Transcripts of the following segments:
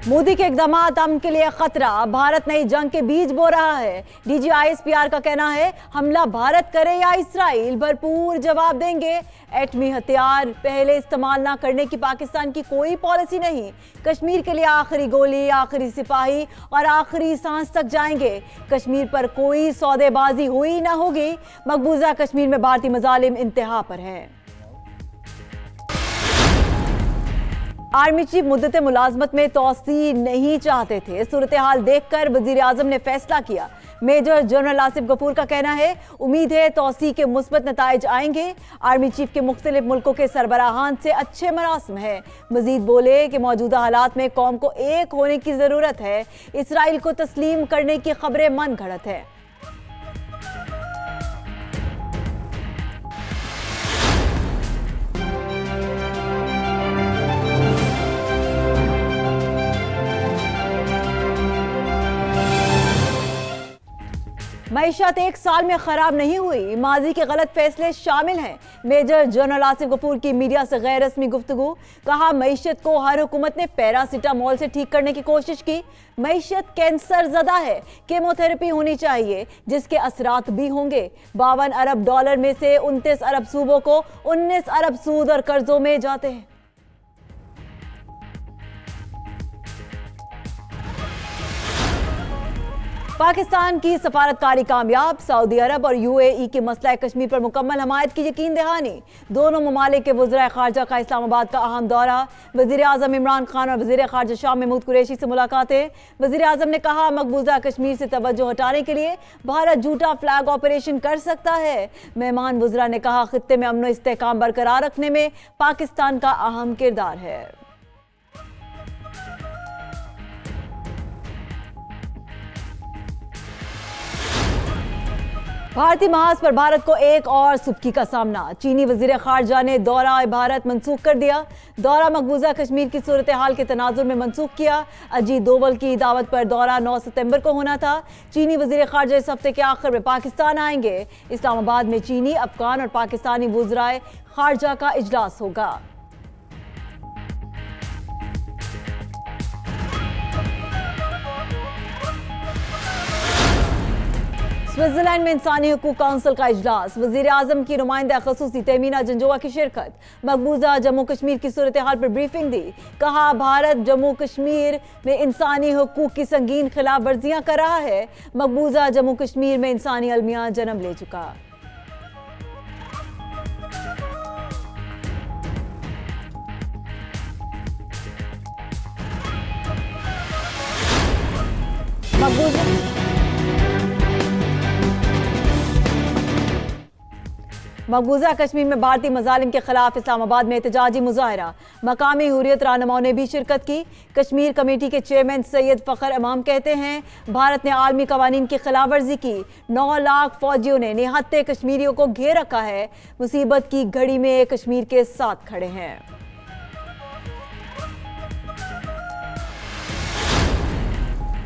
मोदी के इक़दामात अमन के लिए खतरा, भारत नई जंग के बीज बो रहा है। DGISPR का कहना है हमला भारत करे या इसराइल भरपूर जवाब देंगे। एटमी हथियार पहले इस्तेमाल ना करने की पाकिस्तान की कोई पॉलिसी नहीं। कश्मीर के लिए आखिरी गोली, आखिरी सिपाही और आखिरी सांस तक जाएंगे। कश्मीर पर कोई सौदेबाजी हुई ना होगी। मकबूजा कश्मीर में भारतीय मजालिम इंतहा पर हैं। आर्मी चीफ मुद्दत मुलाजमत में तोसी नहीं चाहते थे। सूरत हाल देखकर वजीर आजम ने फैसला किया। मेजर जनरल आसिफ गफूर का कहना है उम्मीद है तोसी के मुस्बत नताइज आएंगे। आर्मी चीफ के मुख्तलिफ मुल्कों के सरबराहान से अच्छे मरासम है। मजीद बोले कि मौजूदा हालात में कौम को एक होने की जरूरत है। इसराइल को तस्लीम करने की खबरें मन घड़त है। मईशत एक साल में खराब नहीं हुई, माजी के गलत फैसले शामिल हैं। मेजर जनरल आसिफ गफूर की मीडिया से गैर रस्मी गुफ्तगू। कहा मईशत को हर हुकूमत ने पैरासीटामोल से ठीक करने की कोशिश की। मईशत कैंसर ज़दा है, केमोथेरेपी होनी चाहिए जिसके असरात भी होंगे। 52 अरब डॉलर में से 29 अरब सूबों को 19 अरब सूद और कर्जों में जाते हैं। पाकिस्तान की सफारतकारी कामयाब, सऊदी अरब और UAE की मसला कश्मीर पर मुकम्मल हमायत की यकीन दहानी। दोनों ममालिक के वज़राए ख़ारजा का इस्लामाबाद का अहम दौरा। वज़ीर आज़म इमरान खान और वज़ीर ख़ारजा शाम महमूद कुरैशी से मुलाकातें। वज़ीर आज़म ने कहा मकबूजा कश्मीर से तवज्जो हटाने के लिए भारत झूठा फ्लैग ऑपरेशन कर सकता है। मेहमान वज़रा ने कहा खित्ते में अमन व इस्तेहकाम बरकरार रखने में पाकिस्तान का अहम किरदार है। भारतीय महाज पर भारत को एक और सुबकी का सामना। चीनी वजीर खारजा ने दौरा भारत मंसूख कर दिया। दौरा मकबूजा कश्मीर की सूरत हाल के तनाजुर में मंसूख किया। अजीत दोवल की दावत पर दौरा 9 सितंबर को होना था। चीनी वजीर खारजा इस हफ्ते के आखिर में पाकिस्तान आएंगे। इस्लामाबाद में चीनी, अफगान और पाकिस्तानी वज़राए खारजा का इजलास होगा। स्विट्जरलैंड में इंसानी हकूक काउंसिल का इजलास। वजीर आजम की नुमाइंदा खसूसी तहमीना जंजोआ की शिरकत। मकबूजा जम्मू कश्मीर की सूरत हाल पर ब्रीफिंग दी। कहा भारत जम्मू कश्मीर में इंसानी हकूक की संगीन खिलाफ वर्जियां कर रहा है। मकबूजा जम्मू कश्मीर में इंसानी अलमिया जन्म ले चुका। मकबूजा कश्मीर में भारतीय मजालिम के खिलाफ इस्लामाबाद में एहतजाजी मुजाहरा। मकामी हुर्रियत रहनुमाओं ने भी शिरकत की। कश्मीर कमेटी के चेयरमैन सैयद फ़खर इमाम कहते हैं भारत ने आलमी कवानीन की खिलाफ वर्जी की। 9 लाख फौजियों ने निहत्ते कश्मीरियों को घेर रखा है। मुसीबत की घड़ी में कश्मीर के साथ खड़े हैं।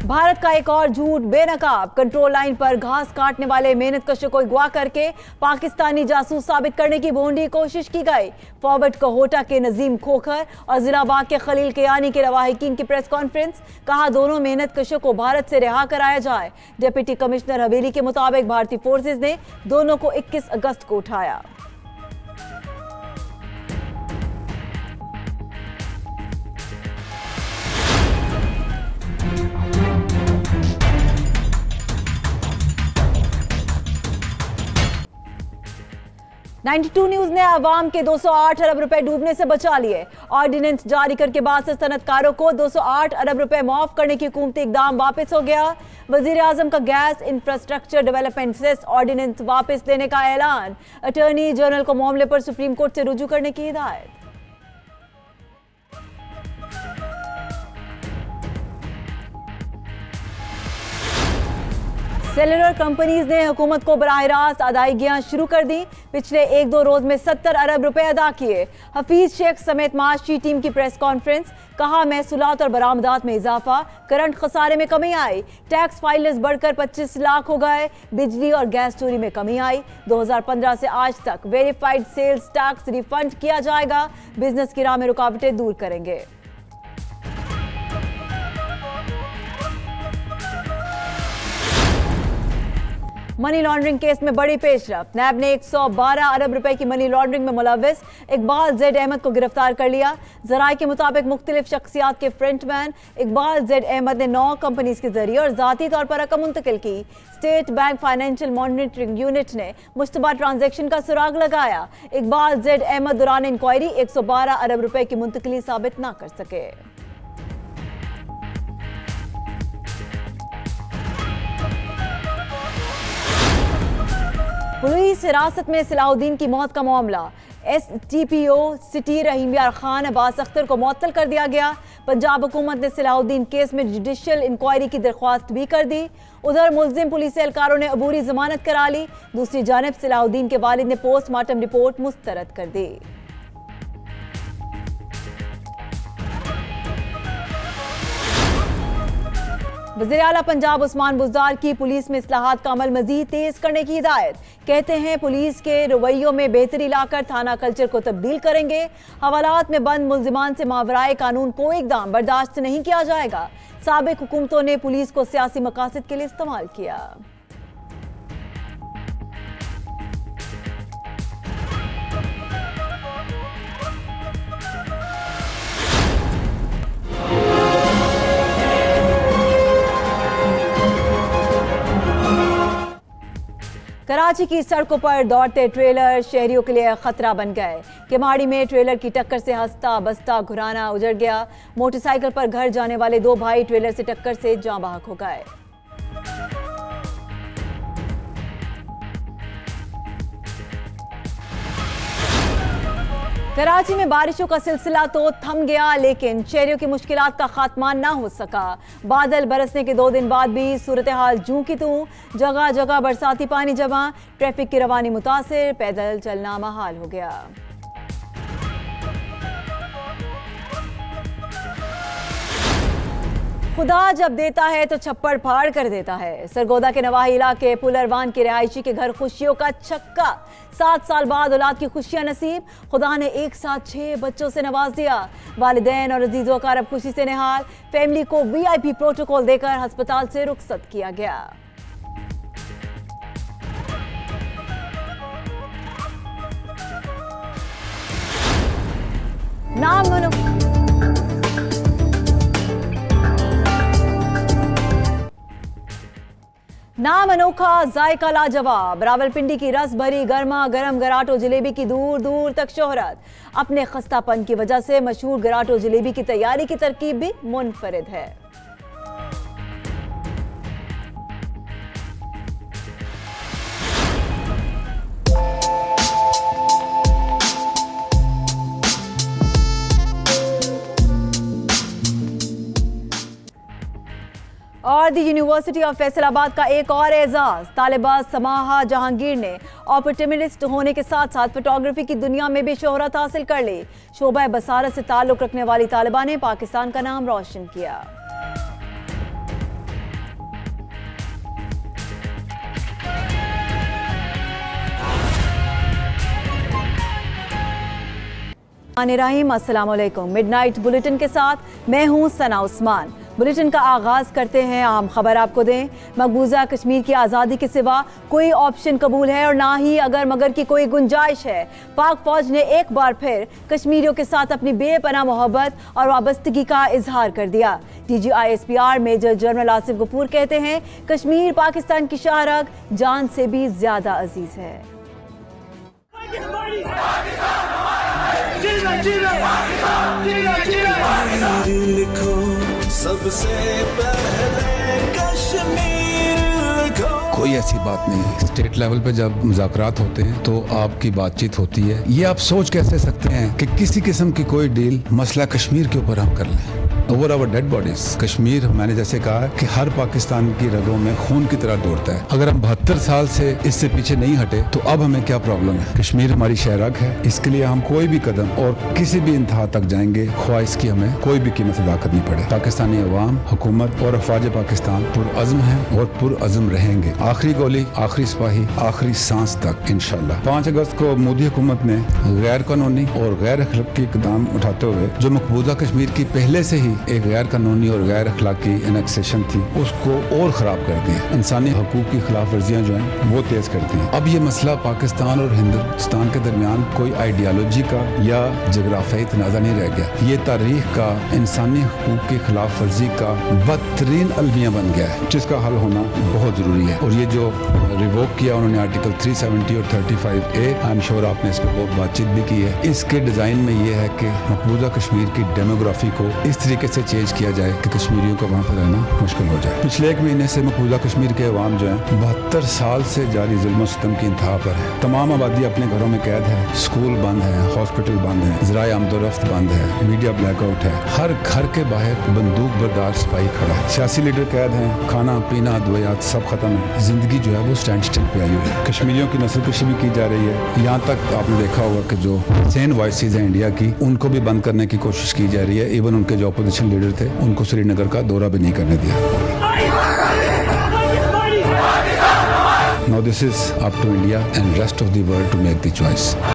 भारत का एक और झूठ बेनकाब। कंट्रोल लाइन पर घास काटने वाले मेहनत कशों को अगवा करके पाकिस्तानी जासूस साबित करने की भोंडी कोशिश की गई। फॉरवर्ड कोहोटा के नजीम खोखर और जिला बाग के खलील कियानी के रवाहिकीन की प्रेस कॉन्फ्रेंस। कहा दोनों मेहनत कशों को भारत से रिहा कराया जाए। डिप्टी कमिश्नर हवेली के मुताबिक भारतीय फोर्सेज ने दोनों को 21 अगस्त को उठाया। $92 न्यूज ने अवाम के 208 अरब रुपए डूबने से बचा लिए। ऑर्डिनेंस जारी करके बाद से सनतकारों को 208 अरब रुपए माफ करने की हुकूमती इकदाम वापस हो गया। वजीर आजम का gas infrastructure development cess ordinance वापस लेने का ऐलान। अटॉर्नी जनरल को मामले पर सुप्रीम कोर्ट से रुजू करने की हिदायत। सेलुलर कंपनीज ने हुकूमत को बराह रास्त अदायगियां शुरू कर दी। पिछले 1-2 रोज में 70 अरब रुपए अदा किए। हफीज शेख समेत माशी टीम की प्रेस कॉन्फ्रेंस। कहा महसूलात और बरामदात में इजाफा, करंट खसारे में कमी आई। टैक्स फाइलर्स बढ़कर 25 लाख हो गए। बिजली और गैस चोरी में कमी आई। 2015 से आज तक वेरीफाइड सेल्स टैक्स रिफंड किया जाएगा। बिजनेस की राह में रुकावटें दूर करेंगे। मनी लॉन्ड्रिंग केस में बड़ी पेशरफ। नैब ने 112 अरब रुपए की मनी लॉन्ड्रिंग में मुलव्विस इकबाल जेड अहमद को गिरफ्तार कर लिया। जराये के मुताबिक मुख्तलिफ शख्सियात के फ्रंटमैन इकबाल जेड अहमद ने 9 कंपनीज के जरिए और जाती तौर पर रकम मुंतकिल की। State bank financial monitoring unit ने मुश्तबा ट्रांजैक्शन का सुराग लगाया। इकबाल जेड अहमद दौरान इंक्वायरी 112 अरब रुपए की मुंतकिली साबित न कर सके। पुलिस हिरासत में सलाहुद्दीन की मौत का मामला। STPO सिटी रहीम यार खान अब्बास अख्तर को मुअत्तल कर दिया गया। पंजाब हुकूमत ने सलाहुद्दीन केस में जुडिशियल इंक्वायरी की दरख्वास्त भी कर दी। उधर मुलजिम पुलिस एहलकारों ने अबूरी जमानत करा ली। दूसरी जानिब सलाहुद्दीन के वालिद ने पोस्टमार्टम रिपोर्ट मुस्तरद कर दी। वज़ीर आला पंजाब उस्मान बुज़दार की पुलिस में इस्लाहात का अमल मजीद तेज करने की हिदायत। कहते हैं पुलिस के रवैयों में बेहतरी लाकर थाना कल्चर को तब्दील करेंगे। हवालात में बंद मुल्जिमान से मावराए कानून कोई इक़दाम बर्दाश्त नहीं किया जाएगा। साबिक हुकूमतों ने पुलिस को सियासी मकासद के लिए इस्तेमाल किया। कराची की सड़कों पर दौड़ते ट्रेलर शहरियों के लिए खतरा बन गए। केमाड़ी में ट्रेलर की टक्कर से हंसता बसता घराना उजड़ गया। मोटरसाइकिल पर घर जाने वाले 2 भाई ट्रेलर से टक्कर से जाँ बहक हो गए। कराची में बारिशों का सिलसिला तो थम गया, लेकिन शहरियों की मुश्किलात का खात्मा ना हो सका। बादल बरसने के 2 दिन बाद भी सूरत हाल जूं की तूं, जगह जगह बरसाती पानी जमा, ट्रैफिक की रवानी मुतासिर, पैदल चलना महाल हो गया। खुदा जब देता है तो छप्पड़ फाड़ कर देता है। सरगोदा के नवाही इलाके पुलरवान के रिहायशी के घर खुशियों का छक्का। 7 साल बाद औलाद की खुशियां नसीब। खुदा ने एक साथ 6 बच्चों से नवाज दिया। वालिदैन और अजीजों का रब खुशी से निहाल। फैमिली को VIP प्रोटोकॉल देकर अस्पताल से रुखसत किया गया। नाम अनोखा, जायका लाजवाब। रावलपिंडी की रस भरी गर्मा गर्म गराटो जलेबी की दूर दूर तक शोहरत। अपने खस्तापन की वजह से मशहूर गराटो जलेबी की तैयारी की तरकीब भी मुनफरिद है। और दी यूनिवर्सिटी ऑफ फैसलाबाद का एक और एजाज। तालिबा समाहा जहांगीर ने ऑपर्चुनिस्ट होने के साथ साथ फोटोग्राफी की दुनिया में भी शोहरत हासिल कर ली। शोबा बसारत से ताल्लुक रखने वाली तालिबा ने पाकिस्तान का नाम रोशन किया। अस्सलाम वालेकुम। मिडनाइट बुलेटिन के साथ मैं हूं सना उस्मान। बुलेटिन का आगाज करते हैं। अहम खबर आपको दें, मकबूजा कश्मीर की आज़ादी के सिवा कोई ऑप्शन कबूल है और ना ही अगर मगर की कोई गुंजाइश है। पाक फौज ने एक बार फिर कश्मीरियों के साथ अपनी बेपनाह मोहब्बत और वाबस्तगी का इजहार कर दिया। DGISPR major general Asif Ghafoor कहते हैं, कश्मीर पाकिस्तान की शाहरग जान से भी ज्यादा अजीज है। सबसे पहले कश्मीर लिखो। कोई ऐसी बात नहीं है। स्टेट लेवल पे जब मुज़ाकरात होते हैं तो आपकी बातचीत होती है। ये आप सोच कैसे सकते हैं कि किसी किस्म की कोई डील मसला कश्मीर के ऊपर हम कर लें। Over our dead bodies. Kashmir, मैंने जैसे कहा कि हर पाकिस्तान की रगों में खून की तरह दौड़ता है। अगर हम 72 साल से इससे पीछे नहीं हटे तो अब हमें क्या प्रॉब्लम है? कश्मीर हमारी शहरग है, इसके लिए हम कोई भी कदम और किसी भी इंतहा तक जाएंगे, ख्वाह इसकी हमें कोई भी कीमत अदा करनी पड़े। पाकिस्तानी अवाम, हुकूमत और अफवाज पाकिस्तान पुरअज़्म है और पुरअज़्म रहेंगे। आखिरी गोली, आखिरी सिपाही, आखिरी सांस तक इंशाल्लाह। 5 अगस्त को मोदी हुकूमत ने गैर कानूनी और गैर अखलाकी इक़दाम उठाते हुए जो मकबूजा कश्मीर की पहले से ही एक गैर कानूनी और गैर अखलाकी एनेक्सेशन थी उसको और ख़राब कर दिया। इंसानी हकूक़ की खिलाफ वर्जियाँ जो हैं वो तेज़ कर दी। अब ये मसला पाकिस्तान और हिंदुस्तान के दरमियान कोई आइडियालॉजी का या जगराफियाई तनाज़ा नहीं रह गया। ये तारीख का इंसानी हकूक़ की खिलाफ वर्जी का बदतरीन अलमिया बन गया है जिसका हल होना बहुत ज़रूरी है। और ये जो रिवोक किया उन्होंने आर्टिकल 370 और 35A, आई एम श्योर आपने इस पर बहुत बातचीत भी की है। इसके डिज़ाइन में ये है कि मकबूजा कश्मीर की डेमोग्राफी को इस तरीके से चेंज किया जाए कि कश्मीरियों को वहाँ पर रहना मुश्किल हो जाए। पिछले 1 महीने से मकबूजा कश्मीर के अवाम जो है 72 साल से जारी जुल्म सितम की इंतहा पर है। तमाम आबादी अपने घरों में कैद है, स्कूल बंद है, हॉस्पिटल बंद है, ज़राए आमदोरफ्त बंद है, मीडिया ब्लैकआउट है, हर घर के बाहर बंदूक बरदार सिपाही खड़ा है, सियासी लीडर कैद हैं, खाना पीना अद्वियात सब खत्म है, जिंदगी जो है वो स्टैंड स्टिल पे आई हुई है। कश्मीरियों की नस्लकुशी भी की जा रही है। यहाँ तक आपने देखा होगा कि जो सेन वॉइसेस हैं इंडिया की उनको भी बंद करने की कोशिश की जा रही है। इवन उनके जो अपोजिशन लीडर थे उनको श्रीनगर का दौरा भी नहीं करने दिया। Now this is up to India and rest of the world to make the choice.